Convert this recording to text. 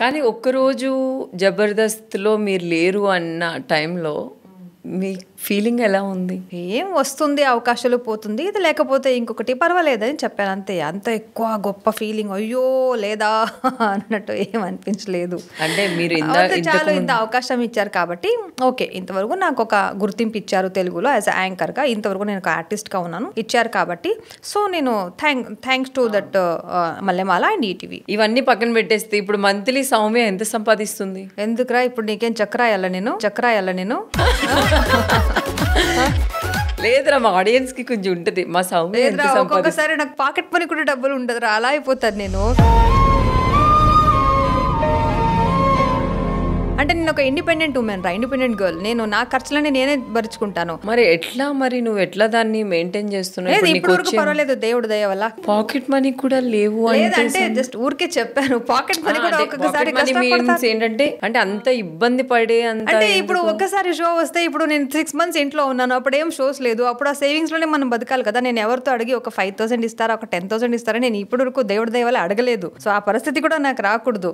కానీ ఒక్కరోజు జబర్దస్త్లో మీరు లేరు అన్న టైంలో మీ ఫీలింగ్ ఎలా ఉంది? ఏం వస్తుంది, అవకాశాలు పోతుంది, ఇది లేకపోతే ఇంకొకటి పర్వాలేదని చెప్పాను అంతే. అంత ఎక్కువ గొప్ప ఫీలింగ్ అయ్యో లేదా అన్నట్టు ఏం అనిపించలేదు. అంటే మీరు చాలు ఇంత అవకాశం ఇచ్చారు కాబట్టి ఓకే, ఇంతవరకు నాకు ఒక గుర్తింపు ఇచ్చారు తెలుగులో యాజ్ యాంకర్గా, ఇంతవరకు నేను ఒక ఆర్టిస్ట్గా ఉన్నాను, ఇచ్చారు కాబట్టి సో నేను thanks to that Mallemala and ETV. ఇవన్నీ పక్కన పెట్టేస్తే ఇప్పుడు మంత్లీ సౌమ్య ఎంత సంపాదిస్తుంది? ఎందుకురా ఇప్పుడు నీకేం చక్రాయాల నేను లేదురా, మా ఆడియన్స్ కి కొంచెం ఉంటది. మా సౌమ్య ఒక్కొక్కసారి నాకు పాకెట్ మనీ కూడా డబ్బులు ఉండదురా, అలా అయిపోతాను నేను. అంటే నేను ఒక ఇండిపెండెంట్ ఉమెన్ రా, ఇండిపెండెంట్ గర్ల్. నేను నా ఖర్చులని నేనే భరించుకుంటాను. మరి నువ్వు ఎట్లా దాన్ని మెయింటైన్ చేస్తున్నావు? ఇప్పుడు వరకు పర్వాలేదు, దేవుడు దయ వల్ల. పాకెట్ మనీ కూడా లేవు అంటే జస్ట్ ఊరికే చెప్పాను. పాకెట్ మనీ కూడా ఒక్కొక్కసారి ఏంటంటే అంటే అంత ఇబ్బంది పడే అంటే ఇప్పుడు ఒక్కసారి షో వస్తే, ఇప్పుడు నేను 6 months ఇంట్లో ఉన్నాను, అప్పుడు ఏం షోస్ లేదు, అప్పుడు ఆ సేవింగ్స్ లోనే మనం బతకాలి కదా. నేను ఎవరితో అడిగి ఒక 5,000 ఇస్తారా, ఒక 10,000 ఇస్తారా, నేను ఇప్పుడు వరకు దేవుడి దయ వల్ల అడగలేదు. సో ఆ పరిస్థితి కూడా నాకు రాకూడదు.